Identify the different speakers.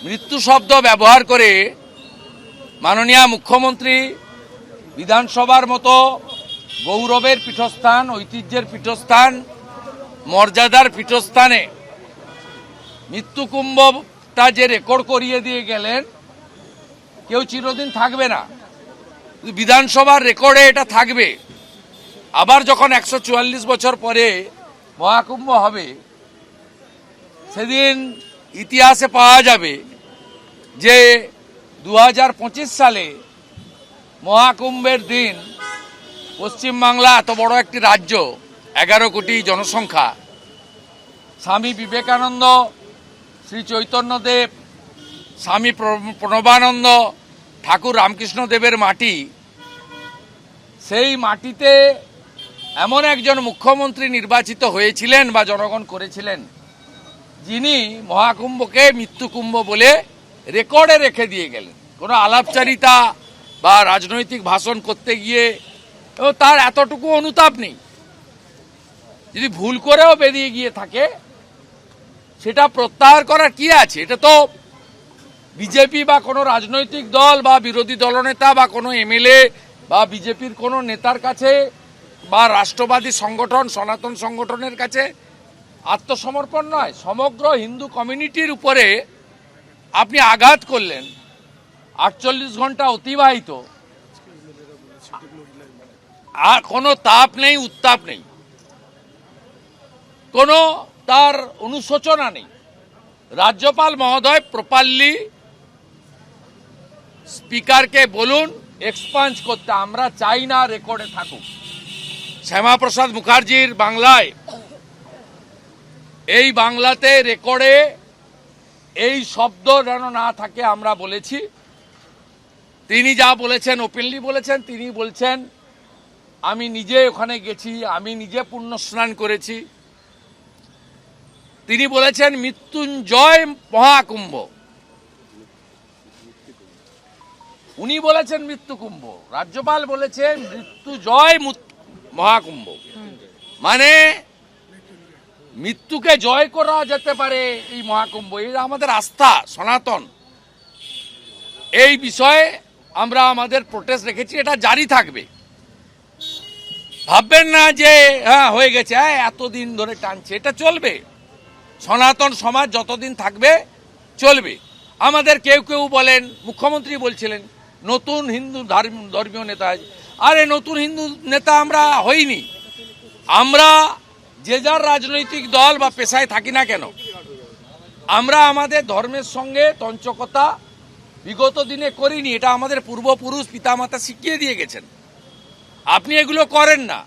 Speaker 1: মৃত্যু শব্দ ব্যবহার করে মাননীয় মুখ্যমন্ত্রী বিধানসভার মতো গৌরবের পীঠস্থান, ঐতিহ্যের পীঠস্থান, মর্যাদার পীঠস্থানে মৃত্যুকুম্ভটা যে রেকর্ড করিয়ে দিয়ে গেলেন, কেউ চিরদিন থাকবে না, বিধানসভার রেকর্ডে এটা থাকবে। আবার যখন 144 বছর পরে মহাকুম্ভ হবে, সেদিন ইতিহাসে পাওয়া যাবে যে 2025 সালে মহাকুম্ভের দিন পশ্চিমবাংলা এত বড় একটি রাজ্য, 11 কোটি জনসংখ্যা, স্বামী বিবেকানন্দ, শ্রী চৈতন্যদেব, স্বামী প্রণবানন্দ, ঠাকুর রামকৃষ্ণদেবের মাটি, সেই মাটিতে এমন একজন মুখ্যমন্ত্রী নির্বাচিত হয়েছিলেন বা জনগণ করেছিলেন, যিনি মহাকুম্ভকে মৃত্যুকুম্ভ বলে রেকর্ডে রেখে দিয়ে গেলেন। কোনো আলাপচারিতা বা রাজনৈতিক ভাষণ করতে গিয়ে তার এতটুকু অনুতাপ নেই। যদি ভুল করেও বেরিয়ে গিয়ে থাকে, সেটা প্রত্যাহার করার কি আছে? এটা তো বিজেপি বা কোনো রাজনৈতিক দল বা বিরোধী দলনেতা বা কোনো এমএলএ বা বিজেপির কোনো নেতার কাছে বা রাষ্ট্রবাদী সংগঠন, সনাতন সংগঠনের কাছে আত্মসমর্পণ নয়। সমগ্র হিন্দু কমিউনিটির উপরে আপনি আঘাত করলেন। 48 ঘন্টা অতিবাহিত, আর কোনো তাপ নেই, উত্তাপ নেই, কোনো তার অনুশোচনা নেই। রাজ্যপাল মহোদয় প্রপারলি স্পিকারকে বলুন এক্সপাঞ্জ করতে, আমরা চাই না রেকর্ডে থাকুক। শ্যামাপ্রসাদ মুখার্জির বাংলায়, এই বাংলাতে রেকর্ডে এই শব্দ যেন না থাকে আমরা বলেছি। তিনি যা বলেছেন ওপেনলি বলেছেন। তিনি বলছেন আমি নিজে ওখানে গেছি, আমি নিজে পুণ্য স্নান করেছি। তিনি বলেছেন মৃত্যুঞ্জয় মহাকুম্ভ, উনি বলেছেন মৃত্যুকুম্ভ, রাজ্যপাল বলেছেন মৃত্যুজয় মহাকুম্ভ। মানে মৃত্যুকে জয় করা যেতে পারে এই মহাকুম্ভ, এটা আমাদের আস্থা সনাতন। এই বিষয়ে আমরা আমাদের প্রোটেস্ট রেখেছি, এটা জারি থাকবে। ভাববেন না যে হ্যাঁ হয়ে গেছে, এতদিন ধরে টানছে, এটা চলবে। সনাতন সমাজ যতদিন থাকবে চলবে। আমাদের কেউ কেউ বলেন, মুখ্যমন্ত্রী বলছিলেন নতুন হিন্দু ধর্মীয় নেতা। আরে নতুন হিন্দু নেতা আমরা হইনি। আমরা যে যার রাজনৈতিক দল বা পেশায় থাকি না কেন, আমরা আমাদের ধর্মের সঙ্গে তঞ্চকতা বিগত দিনে করিনি। এটা আমাদের পূর্বপুরুষ পিতামাতা শিখিয়ে দিয়ে গেছেন। আপনি এগুলো করেন না।